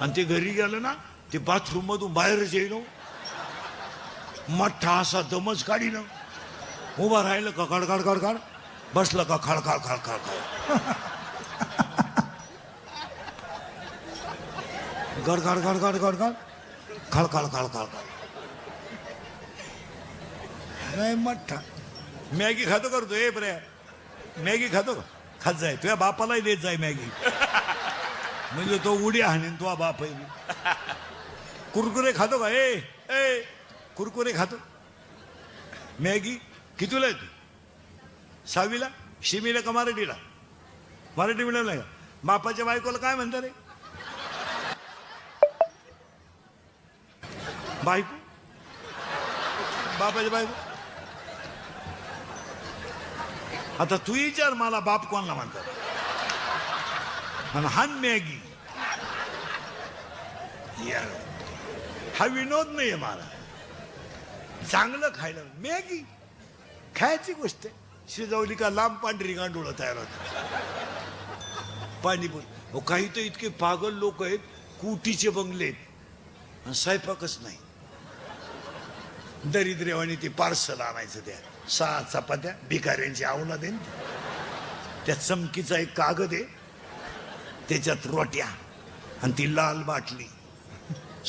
आणि ते घरी गेलं ना ते बाथरूम मधून बाहेरच येईन मठ्ठा असा दमच काढीन उभा राहिलं का खडखड खडखड बसलं का खडखड खडखड गडगड गडगड गडगड खडखड खडखड नाही मठ्ठा मॅगी खातो करतो ए बरे मॅगी खातो का खात जाय तुझ्या बापालाही देत जाय मॅगी म्हणजे तो उडी हाणेन तो बाप आहे कुरकुरे खातो का ए ए कुरकुरे खातो मॅगी कितीला आहे तू 6वीला शिमीला का मराठीला मराठी मिळालं नाही का बापाच्या बायकोला काय म्हणतात रे बायको बापाच्या बायको आता तू विचार मला बाप कोणाला म्हणतात आणि हान मॅगी हा विनोद नाहीये मला चांगलं खायला मॅगी खायची गोष्ट आहे शिजवली का लांब पांढरी गांडूळ तयार होत पाणीपुरी काही तर इतके पागल लोक आहेत कुटीचे बंगले आहेत आणि स्वयंपाकच नाही दरिद्रेवाणी ते पार्सल आणायचं त्या 6 चपात्या भिकाऱ्यांची आवना देईन त्या चमकीचा एक कागद आहे त्याच्यात रोट्या आणि ती लाल बाटली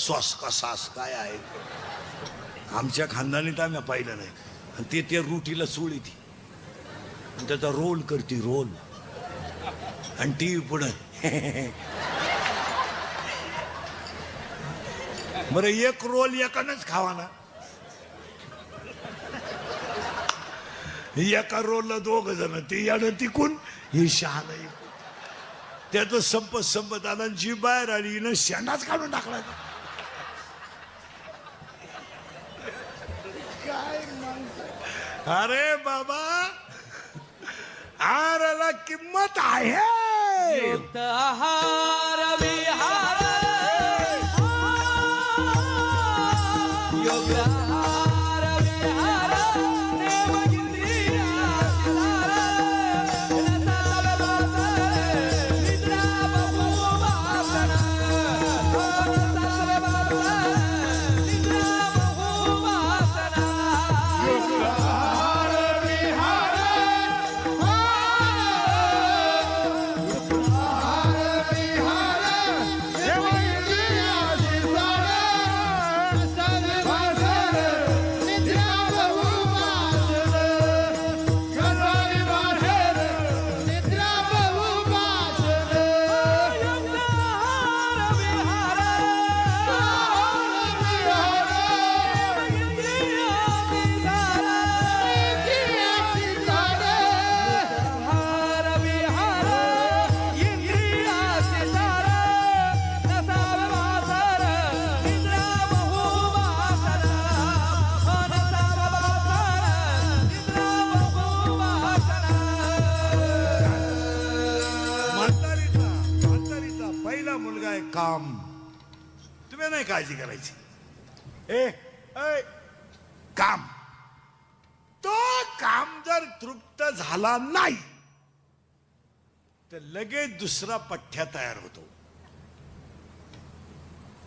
सॉस का सास काय आहे आमच्या खानदानीत आम्ही पाहिलं नाही आणि ते रोटीला चोळी ती आणि त्याचा रोल करते रोल आणि टीव्ही पुढे बरं एक रोल एकानंच खावा ना एका रोलला 2 जण ते यानं तिकून हे शहाणा त्याचं संपत आला जी बाहेर आली हिनं शेंडाच काढून टाकला काय अरे बाबा आहाराला किंमत आहे युक्त आहार विहार योग्य आहार विहार काम तुम्ही नाही काळजी करायची ए काम तो काम जर तृप्त झाला नाही तर लगेच दुसरा पठ्ठ्या तयार होतो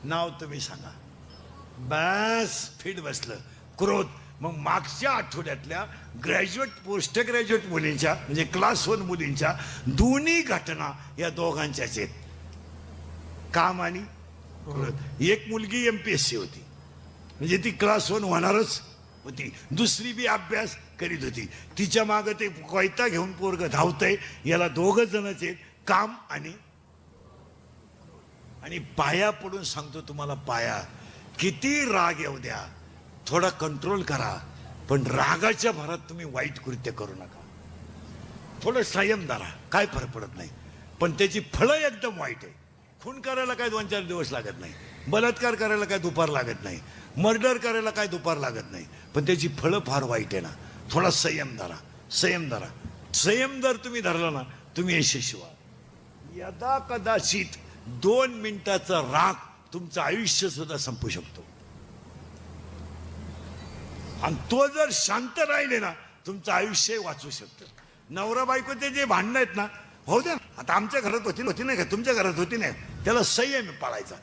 नाव तुम्ही सांगा बस फिट बसलं क्रोध मग मागच्या आठवड्यातल्या ग्रॅज्युएट पोस्ट ग्रॅज्युएट मुलींच्या म्हणजे क्लास 1 मुलींच्या दोन्ही घटना या दोघांच्याच आहेत काम आणि एक मुलगी MPSC होती म्हणजे ती क्लास 1 होणारच होती दुसरी बी अभ्यास करीत होती तिच्या मागे ते कोयता घेऊन पोरग धावतंय याला 2 जणच आहेत काम आणि पाया पडून सांगतो तुम्हाला पाया किती राग येऊ द्या थोडा कंट्रोल करा पण रागाच्या भरात तुम्ही वाईट कृत्य करू नका थोडं संयम धरा काय फरक पडत नाही पण त्याची फळं एकदम वाईट आहे खून करायला काय 2-4 दिवस लागत नाही बलात्कार करायला काय दुपार लागत नाही मर्डर करायला काय दुपार लागत नाही पण त्याची फळं फार वाईट आहे ना थोडा संयम धरा संयम जर तुम्ही धरला ना तुम्ही यशस्वी व्हाल यदा कदाचित 2 मिनिटाचा राग तुमचं आयुष्य सुद्धा संपू शकतो आणि तो जर शांत राहिले ना तुमचं आयुष्य वाचू शकतं नवरा बायकोचे जे भांडणं आहेत ना हो द्या आता आमच्या घरात होती नाही का तुमच्या घरात होती नाही त्याला संयम पाळायचा.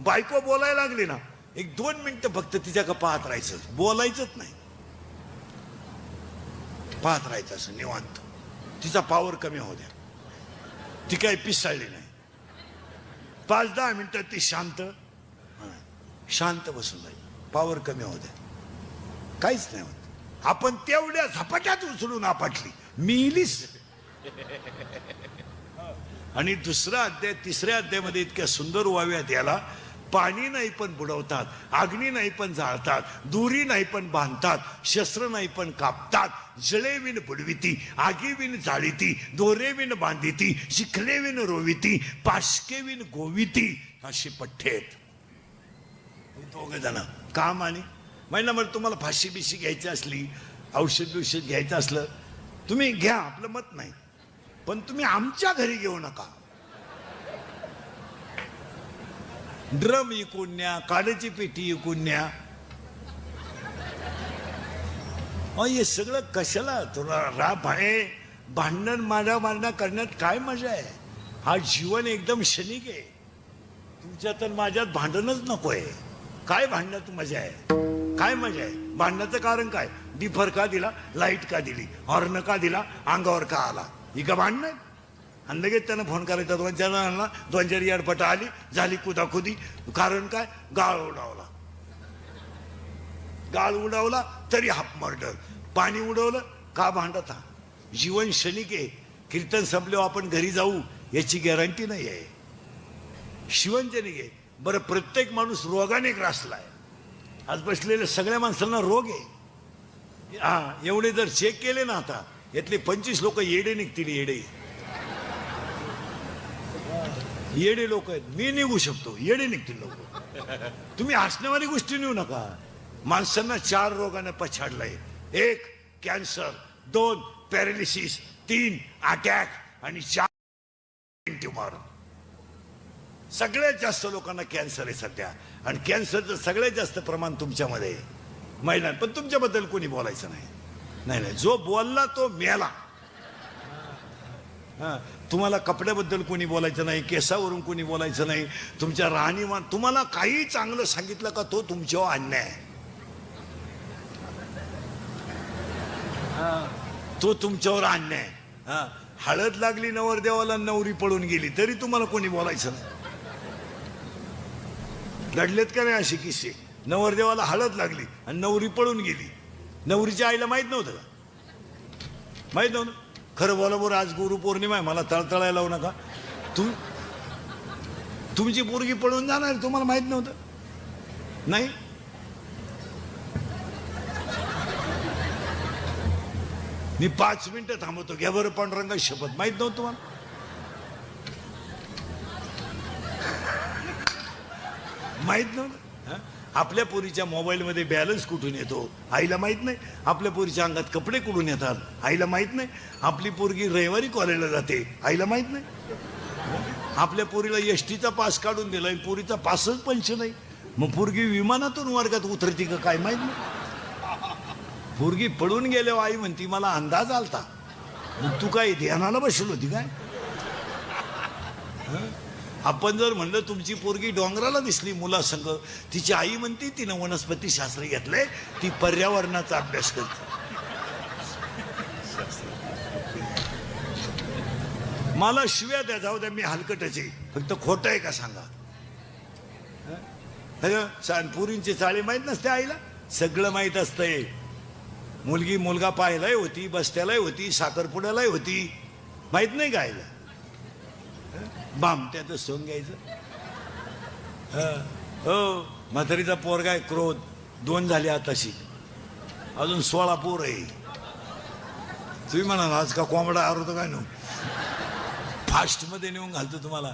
बायको बोलायला लागली ना, 1-2 मिनिटं फक्त तिच्या का पाहत राहायचं, बोलायचंच नाही, पाहत राहायचं असं निवांत. तिचा पावर कमी होऊ द्या, ती काही पिसाळली नाही. 5-10 मिनिटं ती शांत बसून राहील, पावर कमी होऊ द्या, काहीच नाही होत. आपण तेवढ्या झपाट्यात उचलून आपटली, मिलीस. आणि दुसरा अध्याय, तिसऱ्या अध्यायामध्ये इतक्या सुंदर वाव्यात याला, पाणी नाही पण बुडवतात, अग्नी नाही पण जाळतात, दुरी नाही पण बांधतात, शस्त्र नाही पण कापतात, जळे विण बुडविती, आगी विण जाळीती, दोरे विण बांधिती, शिखले विण रोविती, पाशके विण गोविती, अशी पठ्ठे आहेत. दोघ जण काम. आणि महिना म्हणजे तुम्हाला फाशी बिशी घ्यायची असली, औषध बिषध घ्यायचं असलं, तुम्ही घ्या, आपलं मत नाही, पण तुम्ही आमच्या घरी घेऊ नका. ड्रम इकून न्या, काड्याची पेटी इकून न्या. हे सगळं कशाला? तुला राब आहे, भांडण मारण्या करण्यात काय मजा आहे? हा जीवन एकदम क्षणिक आहे. तुमच्यात आणि माझ्यात भांडणच नकोय. काय भांडण्यात मजा आहे? काय मजा आहे? भांडण्याचं कारण काय? डिफर का दिला, लाईट का दिली, हॉर्न का दिला, अंगावर का आला, ही का भांडण? आणि लगेच त्यानं फोन करायचा 2-4 जणांना, 2-4 याडपटा आली, झाली कुदाकुदी. कारण काय? गाळ उडावला. गाळ उडावला तरी हाफ मर्डर. पाणी उडवलं का भांडता? जीवन क्षणिक आहे. कीर्तन संपल्यावर आपण घरी जाऊ याची गॅरंटी नाही आहे. शिवनजनिक आहे. बरं, प्रत्येक माणूस रोगाने ग्रासलाय. आज बसलेल्या सगळ्या माणसांना रोग आहे. हा, एवढे जर चेक केले ना, आता यातले 25 लोक येडे निघतील. येडे लोक आहेत. मी निघू शकतो, येडे निघतील लोक. तुम्ही हसण्यावाली गोष्टी नेऊ नका. माणसांना 4 रोगाने पछाडलाय. 1 कॅन्सर, 2 पॅरालिसिस, 3 अटॅक आणि 4 ट्युमर. सगळ्यात जास्त लोकांना कॅन्सर आहे सध्या. आणि कॅन्सरचं सगळ्यात जास्त प्रमाण तुमच्यामध्ये आहे, महिलांत. पण तुमच्याबद्दल कोणी बोलायचं नाही. नाही नाही, जो बोलला तो मेला. तुम्हाला कपड्याबद्दल कोणी बोलायचं नाही, केसावरून कोणी बोलायचं नाही, तुमच्या राहणीमान, तुम्हाला काही चांगलं सांगितलं का तो तुमच्यावर अन्याय आहे. तो तुमच्यावर अन्याय. हळद लागली नवरदेवाला, नवरी पळून गेली, तरी तुम्हाला कोणी बोलायचं नाही. घडलेत का नाही असे किस्से? नवरदेवाला हळद लागली आणि नवरी पळून गेली. नवरीच्या आईला माहित नव्हतं का? माहित नव्हतं. खरं बोला बरं, आज गुरुपौर्णिमा आहे, मला तळतळायला लावू नका. तुमची पोरगी पळून जाणार, तुम्हाला माहित नव्हतं? नाही. मी 5 मिनिटं थांबवतो, घ्या बरं पांडुरंगा शपथ. माहित नव्हतं तुम्हाला? माहित नव्हतं. आपल्या पोरीच्या मोबाईलमध्ये बॅलन्स कुठून येतो आईला माहित नाही. आपल्या पोरीच्या अंगात कपडे कुठून येतात आईला माहित नाही. आपली पोरगी रविवारी कॉलेजला जाते आईला माहित नाही. आपल्या पोरीला एसटीचा पास काढून दिलाय, पोरीचा पासच पंच नाही. मग पोरगी विमानातून वर्गात उतरती का काय माहित नाही. पोरगी पडून गेल्यावर आई म्हणती मला अंदाज आलता. मग तू काय ध्यानाला बसलो होती काय? आपण जर म्हणलं तुमची पोरगी डोंगराला दिसली मुलासंग, तिची आई म्हणते तिनं वनस्पती शास्त्र घेतलंय, ती पर्यावरणाचा अभ्यास करते. मला शिव्या द्या, जाऊ द्या, मी हलकटच आहे, फक्त खोटं आहे का सांगा. पोरींचे चाळे माहीत नसते आईला? सगळं माहीत असतंय. मुलगी मुलगा पाहायलाही होती, बस्त्यालाही होती, साखरपुड्यालाही होती, माहित नाही का आईला? बाम त्यात सोंग घ्यायचं. हो, म्हातारीचा पोरगा आहे क्रोध, 2 झाले आताशी, अजून 16 पोर आहे. तुम्ही म्हणाल आज का कोंबडा आरवतो काय? नो, फास्ट मध्ये नेऊन घालतो तुम्हाला.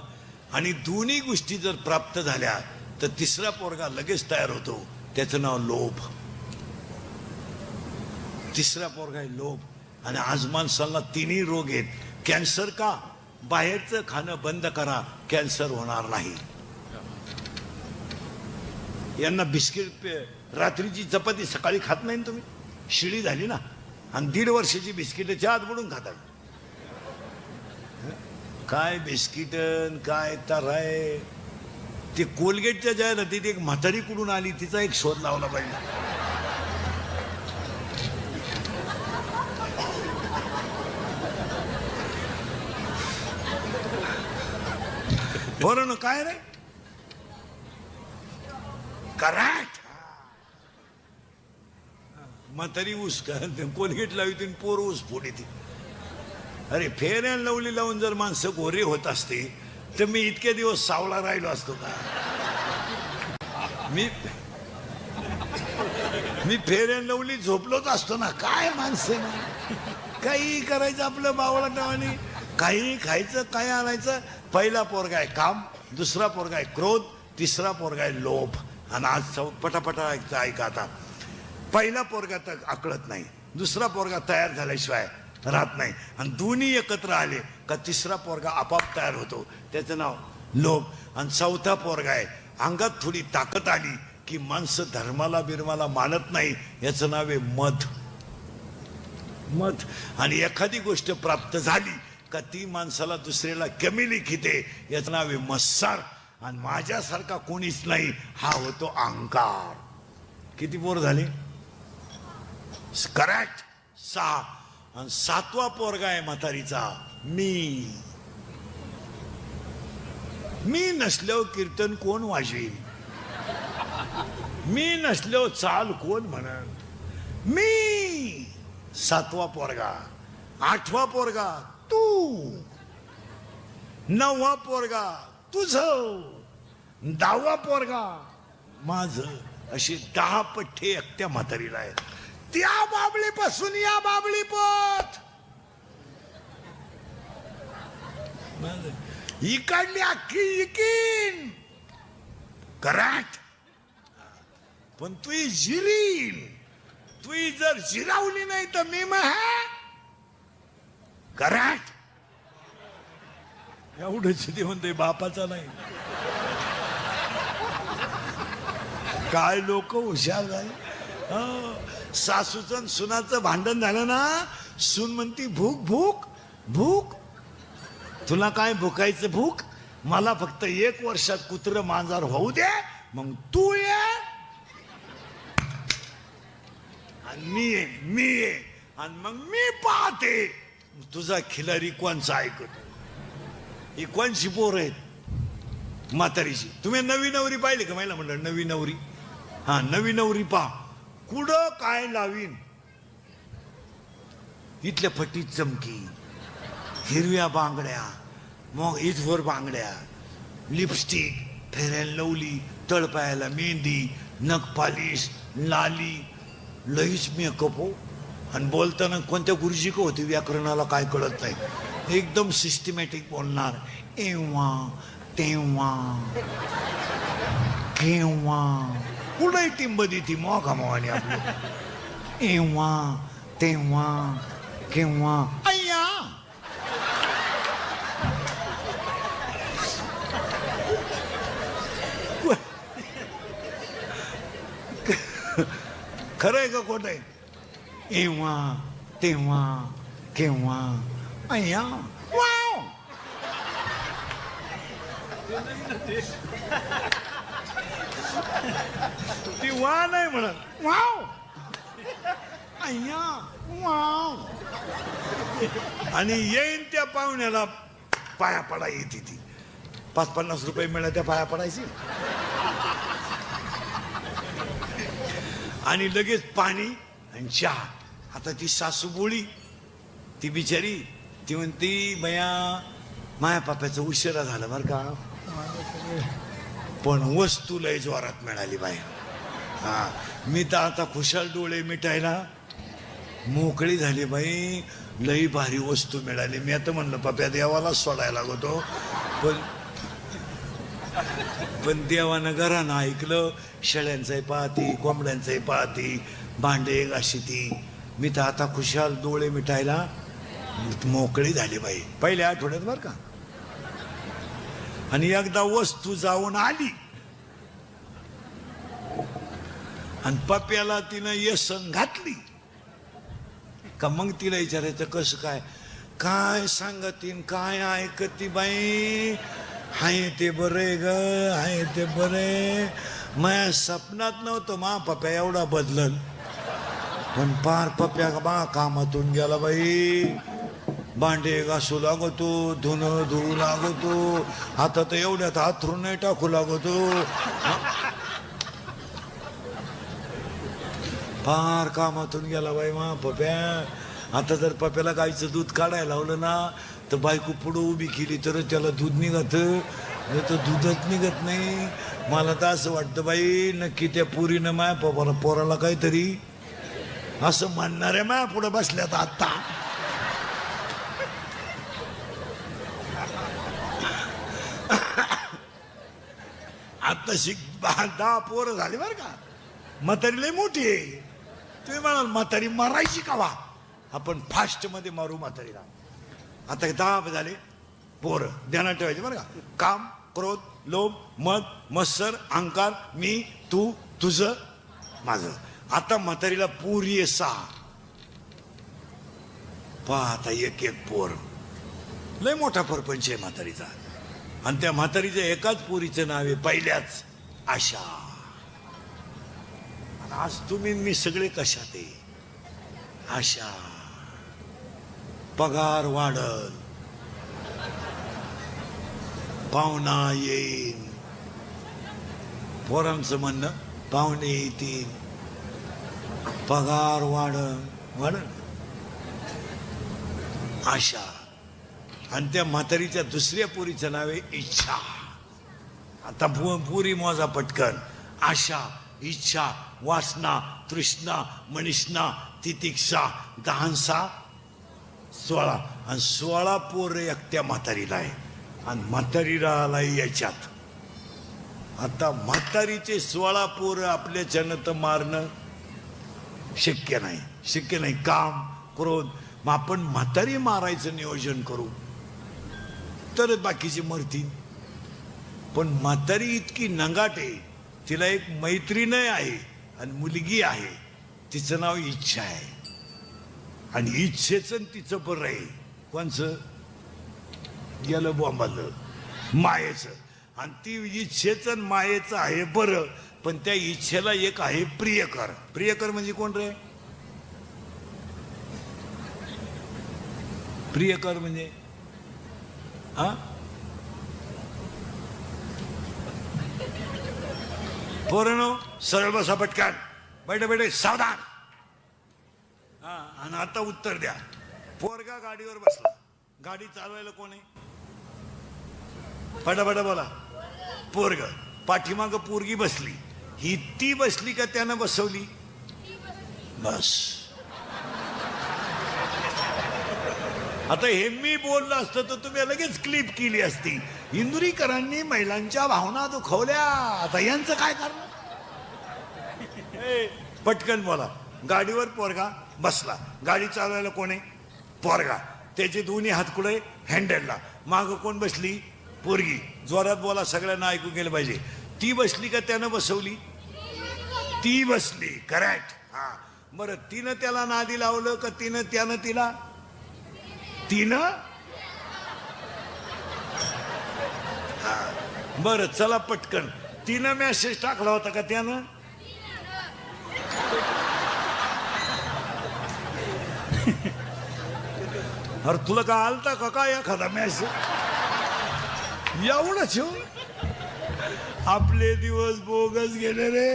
आणि दोन्ही गोष्टी जर प्राप्त झाल्या तर 3रा पोरगा लगेच तयार होतो. त्याचं नाव लोभ. 3रा पोरगा आहे लोभ. आणि आज माणसाला 3ही रोग आहेत. कॅन्सर का? बाहेरचं खाणं बंद करा, कॅन्सर होणार नाही. यांना बिस्किट, रात्रीची चपाती सकाळी खात नाही तुम्ही, शिळी झाली ना. आणि 1.5 वर्षाची बिस्किट चहात बुडून खातात. काय बिस्किट काय तराय. ते कोलगेटच्या जाहिरातीत एक म्हातारी कुठून आली तिचा एक शोध लावला पाहिजे. बरं ना काय रे करेक्ट. म्हातारी ऊस का कोलगेट लावती पोर ऊस फोडी ती. अरे फेअर अँड लवली लावून जर माणसं गोरी होत असते तर मी इतके दिवस सावळा राहिलो असतो का. मी फेअर अँड लवली झोपलोच असतो ना. काय माणसं ना काही करायचं आपलं बावळा टावानी. काही खायचं काय आणायचं. पहिला पोरगा आहे काम, दुसरा पोरगा आहे क्रोध, तिसरा पोरगा आहे लोभ. आणि आज पटापटा ऐका आता. पहिला पोरगा तर आकळत नाही, दुसरा पोरगा तयार झाल्याशिवाय राहत नाही, आणि दोन्ही एकत्र आले का तिसरा पोरगा आपाप तयार होतो, त्याचं नाव लोभ. आणि चौथा पोरगा आहे अंगात थोडी ताकद आली की माणसं धर्माला बिर्माला मानत नाही, याचं नाव आहे मध. मध. आणि एखादी गोष्ट प्राप्त झाली का ती माणसाला दुसऱ्याला कमी लिखिते, याचं नाव आहे मत्सर. आणि माझ्यासारखा कोणीच नाही, हा होतो अहंकार. किती पोर झाले. करेक्ट 6. आणि 7वा पोरगा आहे म्हातारीचा मी. मी नसल्यावर कीर्तन कोण वाजवेल, मी नसल्यावर चाल कोण म्हणन. मी 7वा पोरगा. 8वा पोरगा तू. 9वा पोरगा तुझं. 10वा पोरगा माझं. अशी 10 पठ्ठे एकट्या म्हातारीला आहेत. त्या बाबळीपासून या बाबळी पोत इकडली अख्खी इकीन. करेक्ट. पण तू जिरीन. तू जर जिरावली नाही तर मी मग. करेक्ट. एवढंच ते म्हणते बापाचा नाही. काय लोक हुशार झाले. सासूचं सुनाचं भांडण झालं ना, सून म्हणती भूक भूक भूक. तुला काय भुकायचं भूक. मला फक्त 1 वर्षात कुत्र मांजर होऊ दे, मग तू ये आणि मी ये आणि मग मी पाहते तुझा खिलारी कोणचा ऐकतो. ही कोणची पोर आहेत म्हातारीची. तुम्ही नवी नवरी पाहिली का. महिला म्हणलं नवी नवरी. हा नवी नवरी पहा कुठं काय लावीन. इथल्या फटीत चमकी, हिरव्या बांगड्या, मग इथवर बांगड्या, लिपस्टिक, फेअर अँड लवली, तळपायाला मेहंदी, नख पालिश, लाली, लईच मेकअप हो. आणि बोलताना कोणत्या गुरुजी का होती व्याकरणाला काय कळत नाही, एकदम सिस्टमॅटिक बोलणार. एव्हा तेव्हा केव्हा कुठे टिंबदी ती मोगा मोहाने आपली. एव्हा तेव्हा केव्हा अय्या. खरं आहे का खोटं आहे. एव्हा तेव्हा केव्हा अय्या. वाव. ती वा नाही म्हणत वाव. अय्या वाव. आणि येईन त्या पाहुण्याला पाया पडा येते ती. 5-50 रुपये मिळाले त्या पाया पडायची. आणि लगेच पाणी आणि चहा. आता ती सासू बोळी ती बिचारी ती म्हणती बया माया पाप्याचं उशिरा झालं बरं का, पण वस्तू लय जोरात मिळाली बाई. हा मी तर आता खुशाल डोळे मिटायला मोकळी झाली बाई. लई भारी वस्तू मिळाली. मी आता म्हणलं पप्या देवाला सोडायला लागतो, पण देवानं घरानं ऐकलं. शेळ्यांचंही पाहती, कोंबड्यांचंही पाहती, भांडे घाशी ती. मी तर आता खुशाल डोळे मिटायला मोकळी झाली बाई पहिल्या आठवड्यात बरं का. आणि एकदा वस्तू जाऊन आली आणि पप्याला तिनं येसन घातली का मग तिला विचारायचं कसं काय. काय सांगतीन काय ऐकती बाई. हाय ते बरे ग, हाय ते बरे. माझ्या सपनात नव्हतं मा पप्या एवढा बदलल, पण पार पप्या बा कामातून गेला बाई. भांडे घासू लागतो, धुणं धुवू लागतो, आता तर एवढ्यात हातरून नाही टाकू लागतो. फार कामातून गेला बाई मा पप्या. आता जर पप्याला गाईचं दूध काढायला लावलं ना तर बायको पुढं उभी केली तर त्याला दूध निघत, नाही तर दूधच निघत नाही. मला तर असं वाटतं बाई नक्की त्या पुरीनं माया पप्पाला पोराला काहीतरी असं म्हणणाऱ्या माया पुढं बसल्यात आता. आता 10 पोरं झाली बरं का. म्हातारी लय मोठी आहे. तुम्ही म्हणाल म्हातारी मारायची का वा, आपण फास्ट मध्ये मारू म्हातारीला. आता 10 झाले पोरं, ध्यानात ठेवायचे बरं का. काम, क्रोध, लोभ, मद, मत्सर, अहंकार, मी, तू, तुझं, माझं. आता म्हातारीला पुरी 6. पहा आता एक पोर, लय मोठा परपंच आहे म्हातारीचा. आणि त्या म्हातारीच्या एकाच पोरीचं नाव आहे पहिल्याच आशा. आज तुम्ही मी सगळे कशात आहे. आशा, पगार वाढल, पाहुणा येईल, पोरांचं म्हणणं पाहुणे येतील, पगार वाढल, आशा. आणि त्या म्हातारीच्या दुसऱ्या पोरीचं नाव आहे इच्छा. आता पुरी मोजा पटकन. आशा, इच्छा, वासना, तृष्णा, मनिष्णा, तितिक्षा, 10 6 16. आणि 16 पोरं एकट्या म्हातारीला आहे. आणि म्हातारीला आलाय याच्यात. आता म्हातारीचे 16 पोरं आपल्याच्यानं तर मारणं शक्य नाही, शक्य नाही. काम, क्रोध. मग आपण म्हातारी मारायचं नियोजन करू तरच बाकीची मरतील. पण म्हातारी इतकी नंगाट आहे, तिला एक मैत्रीण आहे आणि मुलगी आहे, तिचं नाव इच्छा आहे. आणि इच्छेचं तिचं बरं आहे. कोणचं गेलं बॉम्बालं, मायेचं. आणि ती इच्छेचं मायेचं आहे बरं, पण त्या इच्छेला एक आहे प्रियकर. प्रियकर म्हणजे कोण रे? प्रियकर म्हणजे हा, पोरांनो सरळ बसा पटकन, बैठे सावधान. हा, आणि आता उत्तर द्या. पोरगा गाडीवर बसला, गाडी चालवायला कोण आहे? पटापटा बोला. पोरग. पाठीमाग पोरगी बसली. ही ती बसली का त्यानं बसवली? बस. आता हे मी बोललं असतं तर तुम्ही लगेच क्लिप केली असती. इंदुरीकरांनी महिलांच्या भावना दुखवल्या. आता यांचं काय कारण? पटकन बोला. गाडीवर पोरगा बसला, गाडी चालवायला कोण आहे? पोरगा. त्याचे दोन्ही हात कुठे? हँडलला. माग कोण बसली? पोरगी. जोरात बोला, सगळ्यांना ऐकू गेलं पाहिजे. ती बसली का त्यानं बसवली? ती बसली. करेक्ट. हा, बरं तिनं त्याला नादी लावलं का त्यानं तिला? तिनं. बरं चला पटकन. तिनं मेसेज टाकला होता का त्यानं? अरे तुला का आलता का काय एखादा मेसेज? एवढंच हो. आपले दिवस बोगस गेले रे.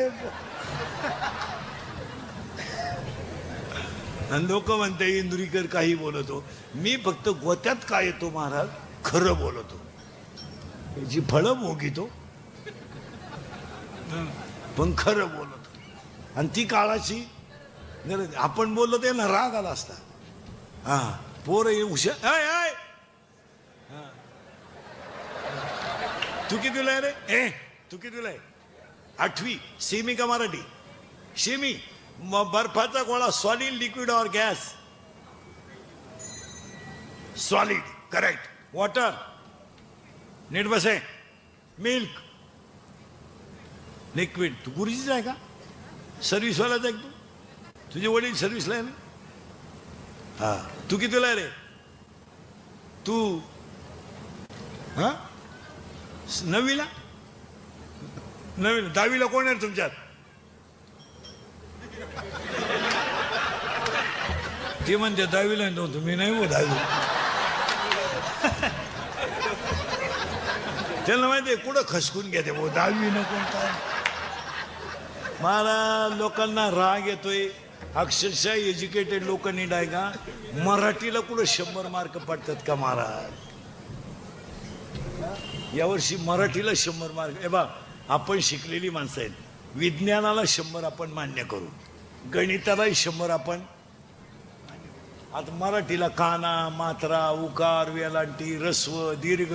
लोक म्हणते इंदुरीकर काही बोलतो. मी फक्त गोत्यात काय येतो महाराज, खरं बोलतो. जी फळं भोगितो पण खरं बोलतो. आणि ती काळाची गरज. आपण बोललो ते ना राग आला असता. हा, पोर हुशार. तू कितीला आहे रे? तू कितीला आहे? 8वी. सेमी का मराठी? सेमी. बर्फाचा गोळा सॉलिड, लिक्विड और गॅस? सॉलिड. करेक्ट. वॉटर. नीट बसे. मिल्क. लिक्विड. तू गुरुजीच आहे का? सर्व्हिसवालाच आहे तू? तुझे वडील सर्व्हिसला आहे ना? हा. तू कितीला आहे रे? तू हा नववीला 10वीला कोण आहे तुमच्यात? ते म्हणते 10वीला नव्हतं, तुम्ही नाही हो 10वी. त्यांना माहितीये कुठं खसकून घेते भाऊ 10वी नको काय. मला लोकांना राग येतोय. अक्षरशः एज्युकेटेड लोक नीट आहे का? मराठीला कुठं 100 मार्क पडतात का महाराज? यावर्षी मराठीला 100 मार्क. ए बा, आपण शिकलेली माणसं आहेत. विज्ञानाला 100 आपण मान्य करू, गणितालाही 100 आपण. आता मराठीला काना, मात्रा, उकार, वेलांटी, रस्व, दीर्घ,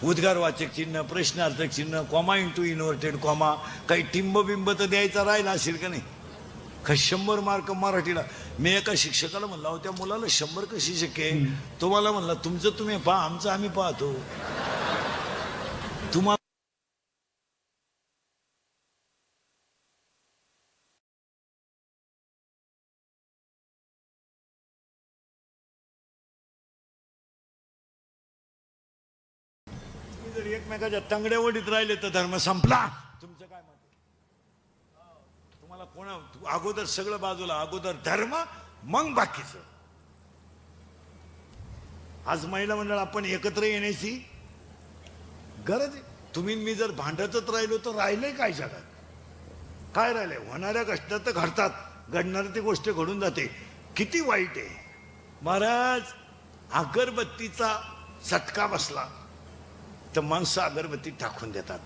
उद्गारवाचक चिन्ह, प्रश्नार्थक चिन्ह, कॉमा इंटू इन्व्हर्टेड कॉमा, काही टिंबबिंब तर द्यायचा राहिला असेल का नाही? का 100 मार्क मराठीला? मी एका शिक्षकाला म्हणला हो, त्या मुलाला 100 कशी शक्य? तो मला म्हणला, तुमचं तुम्ही पहा, आमचं आम्ही पाहतो. तुम्हाला जर एकमेकाच्या तंगड्या ओढीत राहिले तर धर्म संपला. तुमचं काय मत आहे? तुम्हाला कोणा अगोदर सगळं बाजूला, अगोदर धर्म मग बाकीचं. आज महिला मंडळ आपण एकत्र येण्याची गरज आहे. तुम्ही मी जर भांडतच राहिलो तर राहिलंय काय जगात? काय राहिलंय? होणाऱ्या कष्ट तर घडतात, घडणारी ती गोष्ट घडून जाते. किती वाईट आहे महाराज. अगरबत्तीचा चटका बसला तर माणसं अगरबत्ती टाकून देतात.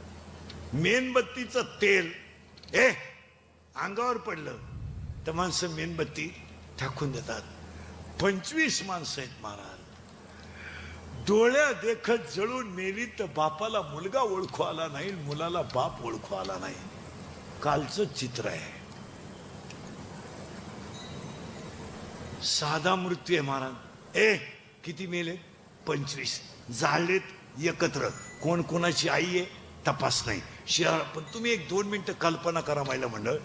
मेणबत्तीचं तेल अंगावर पडलं तर माणसं मेणबत्ती टाकून देतात. 25 माणसं आहेत महाराज. डोळ्या देखत जळून मेली तर बापाला मुलगा ओळखू आला नाही, मुलाला बाप ओळखू आला नाही. कालचं चित्र आहे. साधा मृत्यू आहे महाराज. किती मेले? 25. जाळलेत एकत्र. कोण कोणाची आई आहे तपास नाही. शहर पण तुम्ही 1-2 मिनिटं कल्पना करा महिला मंडळ.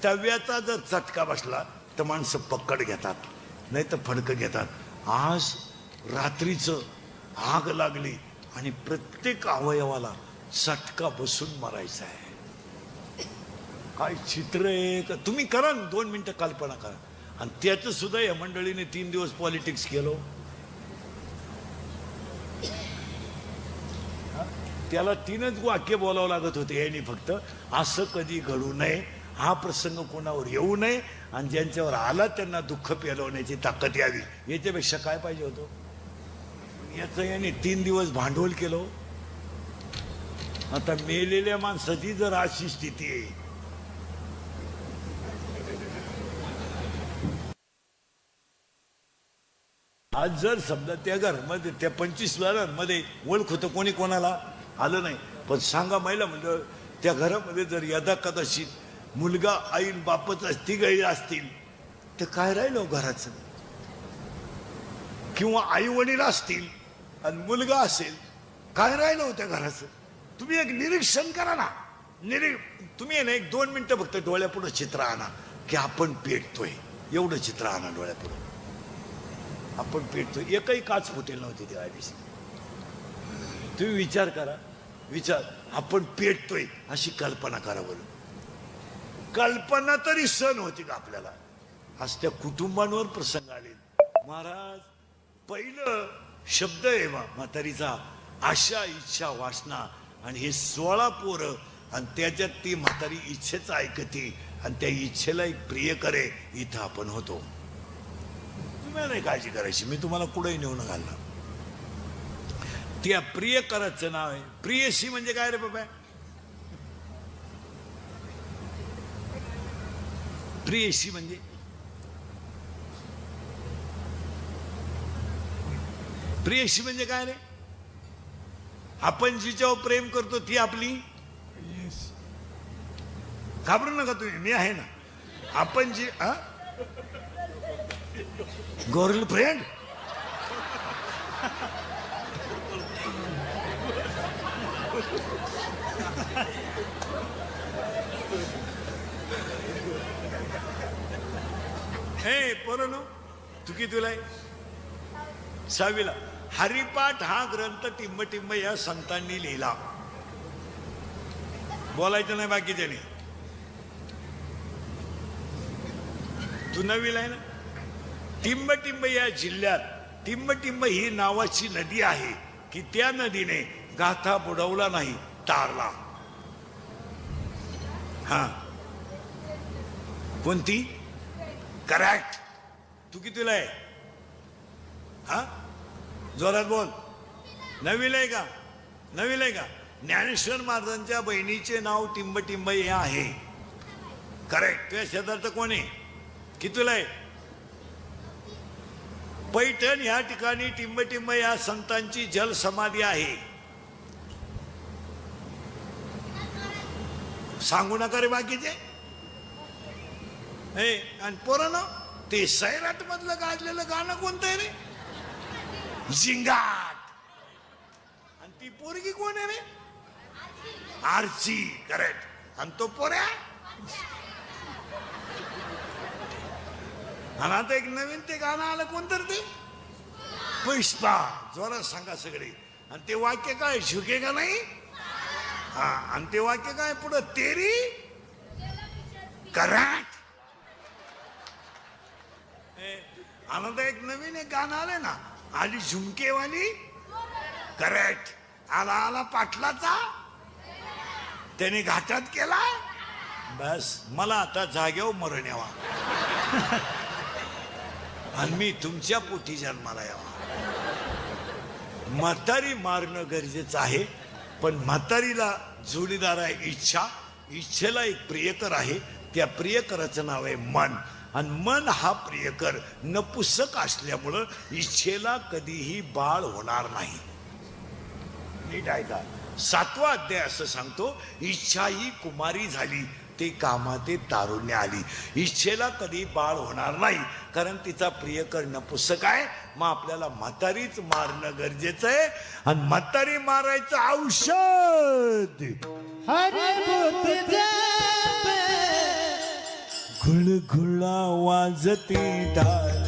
तव्याचा जर चटका बसला तर माणसं पक्कड घेतात, नाही तर फडकं घेतात. आज रात्रीचं आग लागली आणि प्रत्येक अवयवाला चटका बसून मरायचा आहे. काय चित्र आहे का? तुम्ही करा ना, 2 मिनिटं कल्पना करा. आणि त्याचं सुद्धा या मंडळीने 3 दिवस पॉलिटिक्स केलं. त्याला 3च वाक्य बोलावं लागत होते. यांनी फक्त असं कधी घडू नये, हा प्रसंग कोणावर येऊ नये, आणि ज्यांच्यावर आला त्यांना दुःख पेलवण्याची ताकद यावी. याच्यापेक्षा काय पाहिजे होतं? याचं याने 3 दिवस भांडवल केलं. आता मेलेल्या माणसाची जर अशी स्थिती आहे, आज जर समजा त्या घरामध्ये, त्या 25 घरांमध्ये ओळख होतं, कोणी कोणाला आलं नाही. पण सांगा महिला मंडळ, त्या घरामध्ये जर यदा कदाचित मुलगा आईन बापच तिघही असतील तर काय राहिलं घराचं? किंवा आई वडील असतील आणि मुलगा असेल, काय राहिलं होत्या घराचं? तुम्ही एक निरीक्षण करा ना. तुम्ही ना 1-2 मिनिटं फक्त डोळ्यापुढं चित्र आणा की आपण पेटतोय. एवढं चित्र आणा डोळ्यापुढं. आपण पेटतोय. एकही काच फुटेल नव्हती त्या दिवशी. तुम्ही विचार करा, विचार. आपण पेटतोय अशी कल्पना करा बरं. कल्पना तरी सण होती का आपल्याला? आज त्या कुटुंबांवर प्रसंग आले. महाराज, पहिलं शब्द आहे म्हातारीचा, आशा, इच्छा, वासना. आणि हे 16 पोरं, आणि त्याच्यात ती म्हातारी इच्छेच ऐकते आणि त्या इच्छेला एक प्रिय करे. इथं आपण होतो. तुम्ही नाही काळजी करायची, मी तुम्हाला कुठेही नेऊन घालणार. त्या प्रियकराचं नाव आहे प्रियसी. म्हणजे काय रे बाबा? प्रियसी म्हणजे प्रियसी म्हणजे काय रे? आपण जिच्यावर प्रेम करतो ती आपली. घाबरू नका तुम्ही, मी आहे ना. आपण जी गर्लफ्रेंड, हे पोरांनो, तू कितीला आहे? 6वीला. हरिपाठ हा ग्रंथ टिंब या संतांनी लिहिला. बोलायचं नाही बाकीच्याने. तू नवीला आहे ना. टिंब या जिल्ह्यात टिंब ही नावाची नदी आहे की त्या नदीने गाथा बुडवला नाही, तारला. हा कोणती? करेक्ट. तू कितीला आहे? हा जोरात बोल. नवीला आहे का? नवीला आहे का? ज्ञानेश्वर महाराजांच्या बहिणीचे नाव टिंब हे आहे. करेक्ट. तुझ्या शेजारचं कोण आहे? कितीला आहे? पैठण ह्या ठिकाणी टिंब या संतांची जल समाधी आहे. सांगू नका रे बाकीचे. आणि पोरांनो, ते सैराट मधलं गाजलेलं गाणं कोणतं आहे रे? झिंगाट. आणि ती पोरगी कोण आहे रे? आरची. करेक्ट. आणि तो पोऱ्या. आणि आता एक नवीन ते गाणं आलं, कोणतं ते? पुष्पा. जोरात सांगा सगळे. आणि ते वाक्य काय? झुके का नाही? हा. आणि ते वाक्य काय पुढं? तेरी. करेक्ट. आणि आता एक नवीन एक गाणं आलं ना, आली झुमकेवाली. करेक्ट. आला आला पाटलाचा, त्याने घाटात केला. बस मला आता जागेवर मरण यावा आणि मी तुमच्या पोटी जन्माला यावा. म्हातारी मारणं गरजेचं आहे, पण म्हातारीला जोडीदार आहे इच्छा. इच्छेला एक प्रियकर आहे, त्या प्रियकराचं नाव आहे मन. आणि मन हा प्रियकर नपुसक असल्यामुळं इच्छेला कधीही बाळ होणार नाही. नीट ऐका. 7वा अध्याय असं सांगतो, इच्छा ही कुमारी झाली, ते कामाते तारुण्य आली. इच्छेला कधी बाळ होणार नाही, कारण तिचा प्रियकर नपुसक आहे. मग आपल्याला म्हातारीच मारणं गरजेचं आहे. आणि म्हातारी मारायचं औषध घुळघुळा वाजती डाळ.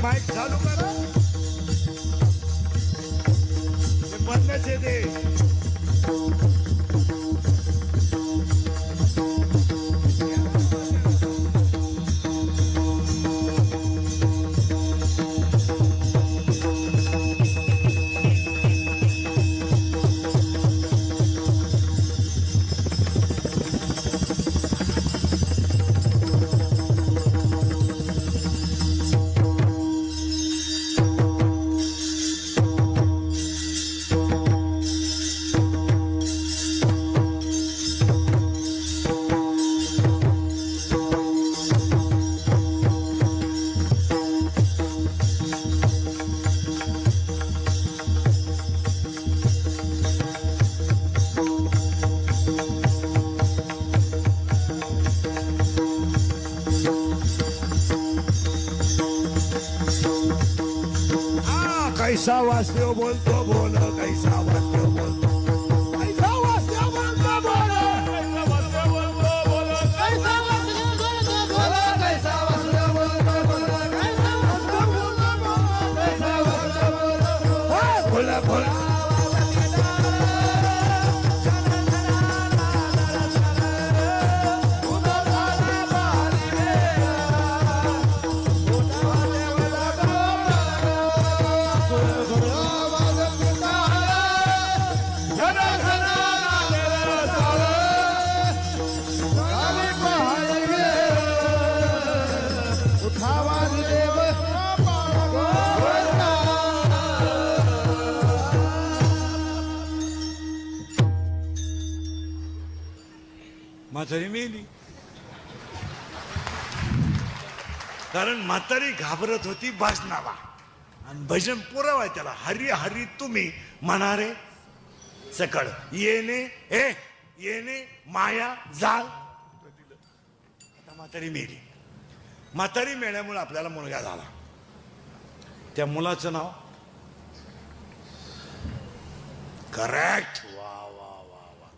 माईक चालू करा. बंदच आहे ते. कैसा वास्तव बोलतो बोल कैसा वास्तव बोलतो कैसा वास्तव बोलतो बोल कैसा वासुदेव बोला कैसा वासुदेव बोला कैसा वासुदेव बोला बोला बोला म्हातारी मेली कारण म्हातारी घाबरत होती भाजनाला आणि भजन पुरावा त्याला हरी हरी तुम्ही म्हणारे सकळ येणे येणे माया जाल आता म्हातारी मेली म्हातारी मेल्यामुळे आपल्याला मुलगा झाला त्या मुलाचं नाव करेक्ट वा वा वा वा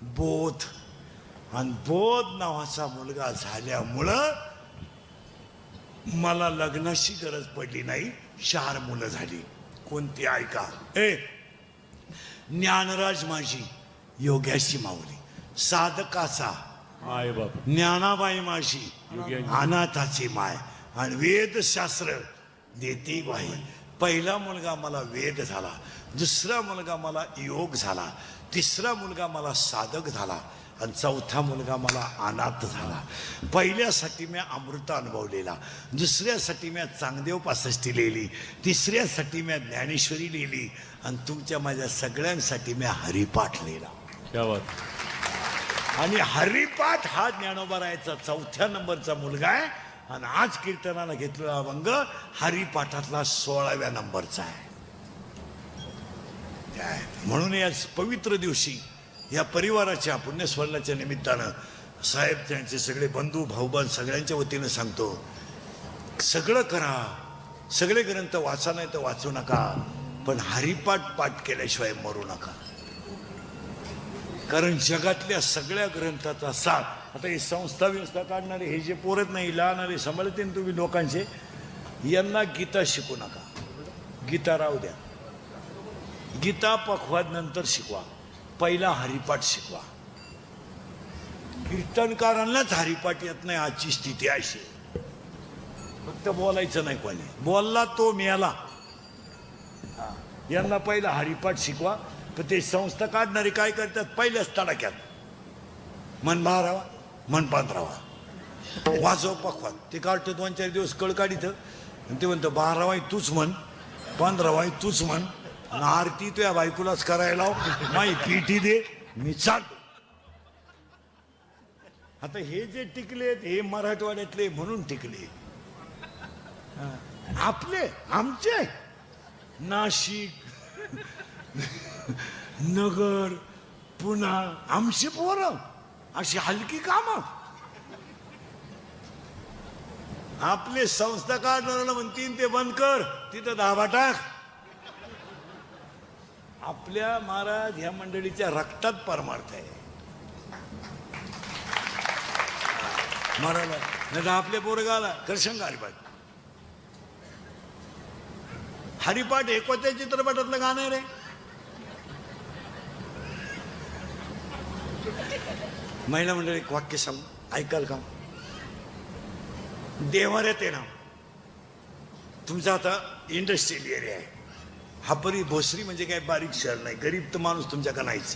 बोध आणि बोध नावाचा मुलगा झाल्यामुळं मला लग्नाची गरज पडली नाही 4 मुलं झाली कोणती ऐका ज्ञानराज माझी योग्याची माऊली साधकाचा आई बाप ज्ञानाबाई माझी अनाथाची माय आणि वेदशास्त्र देते बाई पहिला मुलगा मला वेद झाला दुसरा मुलगा मला योग झाला तिसरा मुलगा मला साधक झाला आणि चौथा मुलगा मला अनाथ झाला पहिल्यासाठी मी अमृत अनुभवलेला दुसऱ्यासाठी मी चांगदेव 65 लिहिली तिसऱ्यासाठी मी ज्ञानेश्वरी लिहिली आणि तुमच्या माझ्या सगळ्यांसाठी मी हरिपाठ लिहिला क्या बात आणि हरिपाठ हा ज्ञानोबरायचा 4थ्या नंबरचा मुलगा आहे आणि आज कीर्तनाला घेतलेला अभंग हरिपाठातला 16व्या नंबरचा आहे म्हणून या पवित्र दिवशी या परिवाराच्या पुण्यस्मरणाच्या निमित्तानं साहेब त्यांचे सगळे बंधू भाऊबंद सगळ्यांच्या वतीनं सांगतो सगळं करा सगळे ग्रंथ वाचा नाही तर वाचू नका पण हरिपाठ पाठ केल्याशिवाय मरू नका कारण जगातल्या सगळ्या ग्रंथाचा सार आता हे संस्था व्यवस्था काढणारे हे जे पोरत नाही लहानारे सांभाळते ना तुम्ही लोकांचे यांना गीता शिकू नका गीता राहू द्या गीता पखवाद नंतर शिकवा पहिला हरिपाठ शिकवा कीर्तनकारांनाच हरिपाठ येत नाही आजची स्थिती अशी फक्त बोलायचं नाही कोणी बोलला तो मेला यांना पहिला हरिपाठ शिकवा पण ते संस्था काढणारे काय करतात पहिल्याच तडाक्यात मन 12 मन 15 वाजव पखवाद ते काढतो 2-4 दिवस कळ काढित आणि ते म्हणतं 12 तूच म्हण 15 तूच म्हण आरती तो या बायकोलाच करायला माई पीठी दे मी चालतो आता हे जे टिकलेत हे मराठवाड्यातले म्हणून टिकले आपले आमचे नाशिक नगर पुणा आमची पोरं अशी हलकी कामं आपले संस्था काढणाऱ्याला म्हणतील ते बंद कर तिथं दाबा टाक आपल्या महाराज ह्या मंडळीच्या रक्तात परमार्थ आहे मराला नाही तर आपल्या पोरगाला करशंग हरिपाठ हरिपाठ एकोत्या चित्रपटातलं गाणं आहे रे महिला मंडळी एक वाक्य सांग ऐकाल का देवाऱ्यात आहे ना तुमचा आता इंडस्ट्रियल एरिया आहे हा परी भोसरी म्हणजे काय बारीक शहर नाही गरीब तर माणूस तुमच्याकडे नाहीच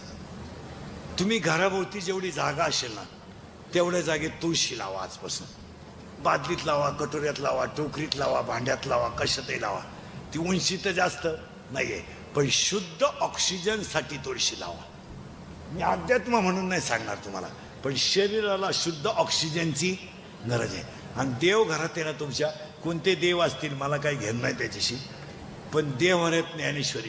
तुम्ही घराभोवती जेवढी जागा असेल ना तेवढ्या जागेत तुळशी लावा आजपासून बादलीत लावा कटोऱ्यात लावा टोकरीत लावा भांड्यात लावा कशातही लावा ती उंची तर जास्त नाहीये पण शुद्ध ऑक्सिजनसाठी तुळशी लावा मी अध्यात्म म्हणून नाही सांगणार तुम्हाला पण शरीराला शुद्ध ऑक्सिजनची गरज आहे आणि देव घरात आहे ना तुमच्या कोणते देव असतील मला काही घेणं नाही त्याच्याशी पण देव म्हणत ज्ञानेश्वरी